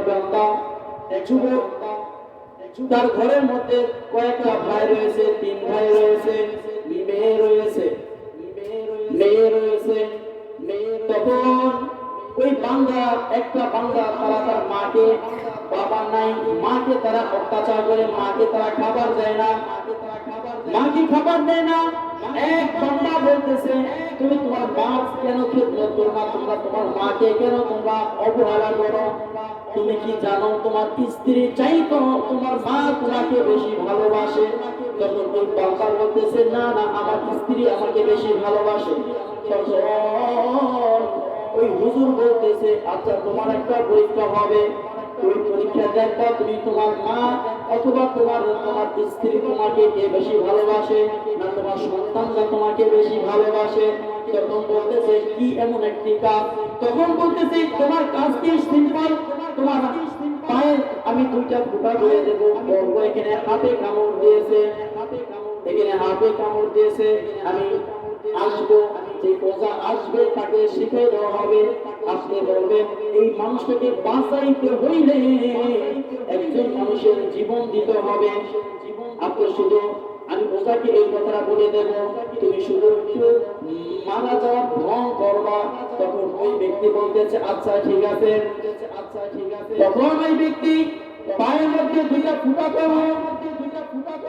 বান্দা যুবক, তার ঘরের মধ্যে কয়েকটা ভাই রয়েছে, 3 ভাই রয়েছে, মেয়ে রয়েছে, তখন ওই বান্দা, একটা বান্দা তারা তার মাকে, বাবা নাই, মাকে তারা অত্যাচার করে, মাকে তারা খাবার দেয় না, মাকে খাবার দেয় না। এক বান্দা বলতেছে, তুমি তোমার মা কেন খেদমত করো না, তোমরা তোমার মাকে কেন তোমরা অবহেলা করো? তুমি কি জানো তোমার স্ত্রী চাইতো তোমার মা তোমাকে বেশি ভালোবাসে? তখন ওই বান্দা বলতেছে, না না, আমার স্ত্রী আমাকে বেশি ভালোবাসে। তখন ওই হুজুর বলতেছে, আচ্ছা তোমার একটা পরীক্ষা হবে, ওই পরীক্ষা দেখবা তুমি তোমার মা অথবা তোমার স্ত্রী তোমাকে কে বেশি ভালোবাসে, না তোমার সন্তানরা তোমাকে বেশি ভালোবাসে। তখন বলতেছে, কি এমন একটি কাজ? তখন বলতেছে, তোমার কাজটি সিম্পল, তোমার পায়ে আমি 2টা ফুটা ধরে দেবো, বলবো এখানে হাতে কামড় দিয়েছে, এখানে হাতে কামড় দিয়েছে, আমি আসবো, যে ওজা আসবে তাকে শিখিয়ে দেওয়া হবে। আপনি বলবেন, এই মানুষটাকে বাঁচাইতে হইলে একজন মানুষের জীবন দিতে হবে। আপনি শুধু, আমি ওজাকে এই কথাটা বলে দেব, তুমি শুধু একটু মারা যাওয়ার ঢং করবা। তখন ওই ব্যক্তি বলতেছে, আচ্ছা ঠিক আছে, তখন ওই ব্যক্তি পায়ের মধ্যে 2টা ফুটা করো,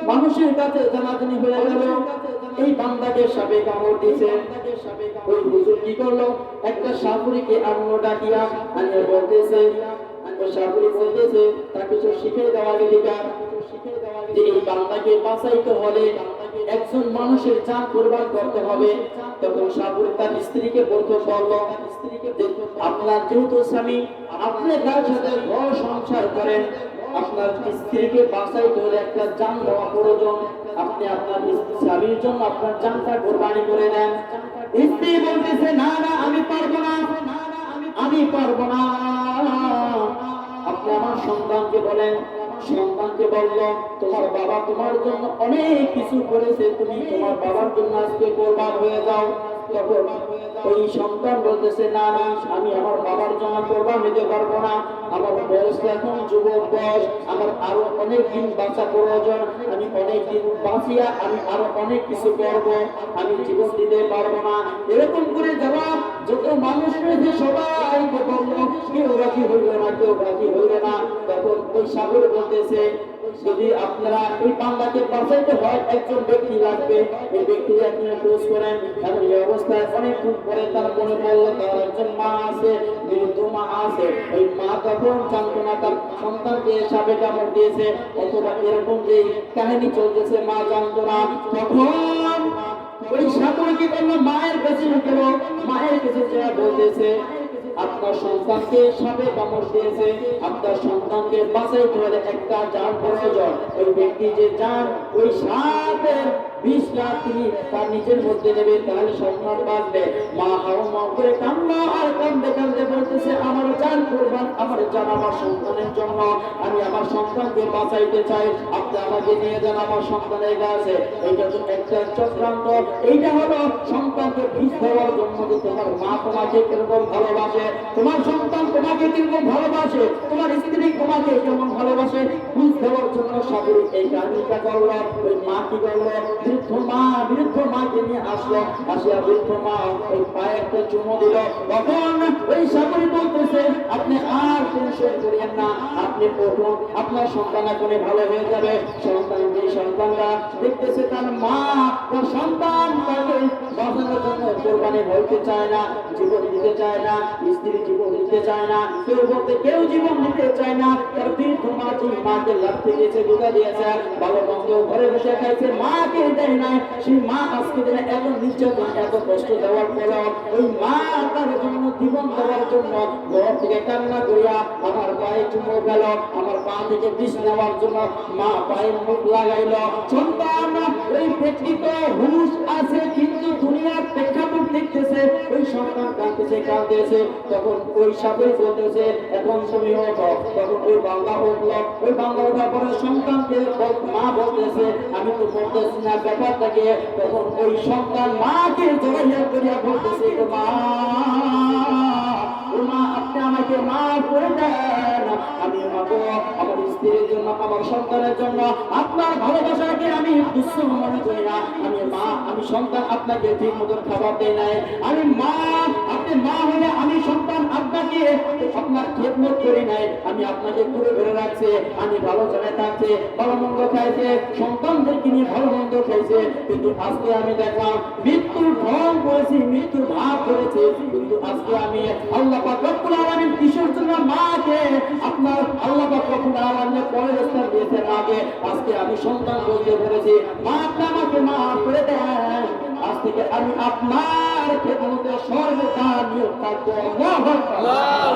মানুষের কাছে জানাজানি হয়ে গেল এই বান্দাকে সাপে কামড় দিয়েছে। ওই হুজুর কি করলো, একটা সাপুরিকে আনলো, ডাকিয়া আনিয়ে বলতেছে, সাপুরি বলতেছে, তাকে তো শিখে দেওয়া গেলিকার যে এই বান্দাকে বাঁচাইতে হলে একজন মানুষের জান কুরবান করতে হবে। তখন সাপুরি তার স্ত্রীকে প্রথম বলল, আপনার যেহেতু স্বামী, আপনি তার সাথে ঘর সংসার করেন, আপনার স্ত্রীকে বাঁচাইতে হলে একটা জান দেওয়া প্রয়োজন, আপনি আপনার স্বামীর জন্য আপনার জানটা কোরবানি করে দেন। স্ত্রী বলতেছে, না না, আমি পারবো না, আমি পারবো না। আপনি আমার সন্তানকে বলেন। সন্তানকে বলল, তোমার বাবা তোমার জন্য অনেক কিছু করেছে, তুমি তোমার বাবার জন্য আজকে কোরবান হয়ে যাও। তখন ওই সন্তান বলতেছে, না না, আমি আমার বাবার জন্য কোরবান হতে পারবো না, আমার বয়স এখন যুবক বয়স, আমার আরো অনেক দিন বাঁচা প্রয়োজন, আমি অনেক দিন বাঁচিয়া আমি আরো অনেক কিছু করব, আমি জীবন দিতে পারবো না। এরকম করে জবাব যত মানুষ রয়েছে সবাইকে বললো, কেউ রাজি হইবে না, কেউ রাজি হইবে না। তখন ওই সাগর বলতেছে, যদি আপনারা এই বান্দাকে বাঁচাইতে হয় একজন ব্যক্তি লাগবে, এই ব্যক্তি আপনি খোঁজ করেন। এবং এই অবস্থায় অনেকক্ষণ পরে তার মনে পড়লো তার একজন মা আছে, বৃদ্ধ মা আছে। ওই মা তখন জানতো না তার সন্তানকে সাপে কামড় দিয়েছে, অথবা এরকম যে কাহিনী চলতেছে মা জানতো না। তখন ওই সাগর কি করলো, মায়ের কাছে গেল, মায়ের কাছে যা বলতেছে, আপনার সন্তানকে সাপে কামড় দিয়েছে, আপনার সন্তানকে বাঁচাইতে হলে একটা জান প্রয়োজন। ওই ব্যক্তি যে জান, ওই সাপের বিষটা তিনি তার নিজের মধ্যে নেবে, তাহলে সন্তান বাঁচবে। মা হাও মাও করে কান্না আর কান্দে কান্দে বলতেছে, আমার জান কুরবান, আমার জান আমার সন্তানের জন্য, আমি আমার সন্তানকে বাঁচাইতে চাই, আপনি আমাকে নিয়ে যান আমার সন্তানের কাছে। এইটা তো একটা চক্রান্ত, এইটা হলো সন্তানকে বিষ দেওয়ার জন্য যে তোমার মা তোমাকে কিরকম ভালোবাসে, তোমার সন্তান তোমাকে কিরকম ভালোবাসে, তোমার স্ত্রী তোমাকে কেমন ভালোবাসে, বিষ দেওয়ার জন্য সাগর এই কাহিনীটা করলো। ওই মা কি করলো, বৃদ্ধ মাকে নিয়ে আসলো, আসিয়া বৃদ্ধ মা ওই পায়ে একটা চুমো দিল। তখন ওই সাগরী বলতেছে, আপনি আর টেনশন করিয়েন না, আপনি পড়ুন, আপনার সন্তান এখনই ভালো হয়ে যাবে। সন্তানরা দেখতেছে তার মা তার সন্তান তাকে বাঁচানোর জন্য কোরবানি হইতে চায় না, জীবন দিতে চায় না, স্ত্রী জীবন দিতে চায় না, কেউ বলতে কেউ জীবন দিতে চায় না। তার বৃদ্ধ মা যে মাকে লাথি দিয়েছে, ধোঁকা দিয়েছে, ভালো মন্দ ঘরে বসে খাইছে, মাকে দেয় নাই, সেই মা আজকে দিনে এত নির্যাতন এত কষ্ট দেওয়ার পরেও ওই মা তার জন্য জীবন দেওয়ার জন্য ঘর থেকে কান্না করিয়া আমার পায়ে চুমো গেল, আমার পা থেকে বিষ নেওয়ার জন্য মা পায়ে মুখ লাগাইল। সন্তান ওই ব্যক্তি তো হুঁশ আছে, কিন্তু দুনিয়ার প্রেক্ষাপট দেখতেছে, ওই সন্তান কাঁদতেছে। তখন ওই সাপে বলতেছে, এখন তুমি ওঠো। তখন ওই বাংলা উঠলো, ওই বাংলা ওঠার পরে সন্তানকে মা বলতেছে, আমি তো বলতেছি না ব্যাপারটাকে। তখন ওই সন্তান মাকে জড়াইয়া করিয়া বলতেছে, মা, আপনি আমাকে মাফ করে দেন, আমি মাগো আমার স্ত্রীর জন্য আমার সন্তানের জন্য আপনার ভালোবাসাকে আমি তুচ্ছ মনে করি না। আমি মা, আমি সন্তান আপনাকে ঠিক মতন খাবার দেই নাই। আমি মা, আপনি মা হয়ে আমি সন্তান আপনাকে আপনার খেদমত করি নাই। আমি আপনাকে ঘুরে ঘুরে রাখছি, আমি ভালো জায়গায় থাকছি, ভালো মন্দ খাইছে, সন্তানদেরকে নিয়ে ভালো মন্দ খাইছে। কিন্তু আজকে আমি দেখলাম মৃত্যুর ঢং করেছি, মৃত্যুর ভাব করেছি। কিন্তু আজকে আমি আল্লাহ পাক রব্বুল আলামিন কিসের জন্য মাকে আপনার আল্লাহ পাক রব্বুল আলামিন পরের স্থান দিয়েছে মাকে। আজকে আমি সন্তান বলতে পেরেছি, মা আপনি আমাকে মাফ করে দেন। আজ থেকে আমি আপনার খেদমতে সর্বদা নিয়োগ থাকবো। আল্লাহু আকবার।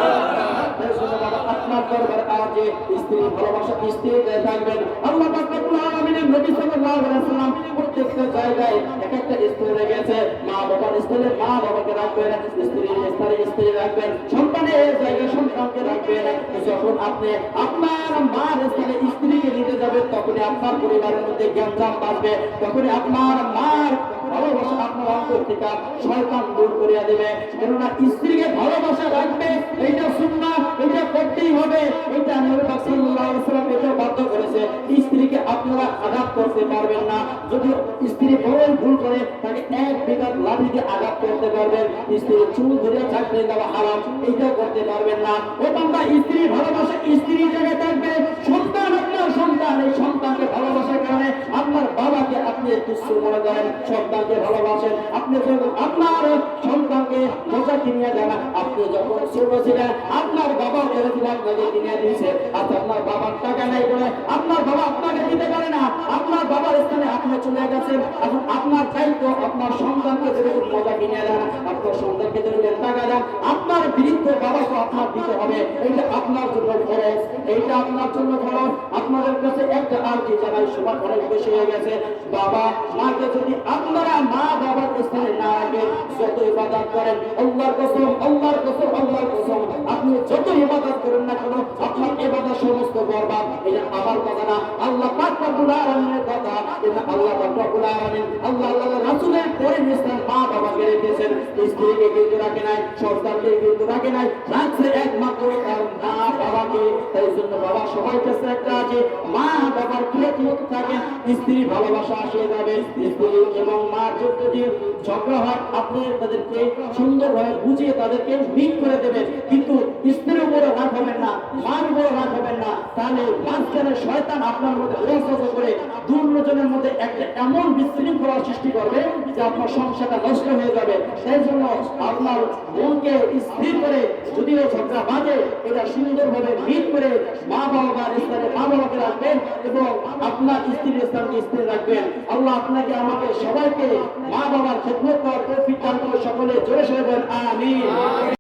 আপনার দরবারে আজকে স্ত্রী ভালোবাসা স্ত্রী থাকবেন। আল্লাহ পাক রব্বুল আলামিনের নবী সাল্লাল্লাহু আলাইহি ওয়াসাল্লাম প্রত্যেকটা জায়গায় এক একটা স্ত্রী রেখেছে। মা বাবার স্ত্রী মা বাবাকে রাখবেন, স্ত্রীর স্ত্রী স্ত্রী রাখবেন, সন্তানের জায়গায় সন্তানকে রাখবেন। যখন আপনি আপনার মার স্থানে স্ত্রীকে নিতে যাবেন তখনই আপনার পরিবারের মধ্যে জ্ঞান বাড়বে, তখনই আপনার মার ভালোবাসা আপনার অন্তর থেকে শয়তান দূর করিয়া দেবে। কেননা স্ত্রীকে ভালোবাসা রাখবে, এইটা সুন্নাহ, এটা করতেই হবে। এটা নবী পাক সাল্লাল্লাহু আলাইহি ওয়াসাল্লাম এটা বাধ্য করেছে। স্ত্রীকে আপনারা আঘাত করতে পারবেন না। যদি স্ত্রী বড়ই ভুল করে তাকে এক বিঘা লাঠি দিয়ে আঘাত করতে পারবেন। স্ত্রীর চুল ধরে চাকরি দেওয়া হারাম, এইটাও করতে পারবেন না। ও বান্দা, স্ত্রী ভালোবাসা স্ত্রী জায়গায় থাকবে। সন্তান আপনার সন্তান, এই সন্তানকে ভালোবাসার কারণে আপনার বাবাকে আপনি তুচ্ছ মনে করেন, সন্তানকে ভালোবাসেন। আপনি যখন আপনার সন্তানকে মজা কিনিয়ে দেন, আপনি যখন ছোট ছিলেন আপনার বাবা বলেছিল আপনাকে কিনে দিয়েছে। আজ আপনার বাবার টাকা নাই বলে আপনার বাবা আপনাকে দিতে পারে না, আপনার বাবার স্থানে আপনি চলে গেছেন। এখন আপনার দায়িত্ব আপনার সন্তানকে যেরকম মজা কিনে দেন, আপনার সন্তানকে যেরকম টাকা দেন, আপনার বৃদ্ধ বাবাকে আপনার দিতে হবে। এইটা আপনার জন্য খরচ, এইটা আপনার জন্য খরচ। আপনাদের কাছে একটা আর্জি জানাই, সময় অনেক বেশি হয়ে গেছে। বাবা মাকে যদি আপনারা মা বাবার স্থানে না রাখেন, যত ইবাদত করেন, আল্লাহর কসম আল্লাহর কসম আল্লাহর কসম, আপনি যত ইবাদত করেন না কেন আপনার ইবাদত সমস্ত বরবাদ। এটা আমার কথা না, আল্লাহ পাক রব্বুল আলামিনের কথা। এটা আল্লাহ পাক রব্বুল আলামিন আল্লাহ রাসূলের পরে নিশ্চয় মা বাবাকে রেখেছেন, স্ত্রীকে কিন্তু রাখে নাই, সন্তানকে কিন্তু রাখে নাই, রাখছে একমাত্র তার মা বাবাকে। তাই জন্য বাবা সবার কাছে একটা আছে, মা বাবার খেদমত থাকেন, স্ত্রী ভালোবাসা আসে যাবে। স্ত্রী এবং মার যদি ঝগড়া হয় আপনি তাদেরকে সুন্দরভাবে বুঝিয়ে তাদেরকে ঠিক করে দেবেন। কিন্তু স্ত্রীর উপরে রাগ হবেন না, মার উপরে রাগ হবেন না, তাহলে মাঝখানে শয়তান আপনার মধ্যে ওয়াসওয়াসা করে দুর্নজনের মধ্যে একটা এমন বিশৃঙ্খলা সৃষ্টি করবে যে আপনার সংসারটা নষ্ট হয়ে যাবে। সেই জন্য আপনার মনকে স্থির করে যদিও ঝগড়া বাজে, এটা সুন্দরভাবে ঠিক করে মা বাবার স্থানে মা বাবাকে রাখবেন এবং আপনার স্ত্রীর স্থানকে স্থির রাখবেন। আল্লাহ আপনাকে আমাকে সবাইকে মা বাবার খেদমত করার তৌফিক দান করে। সকলে জোরে সরে বলেন আমিন।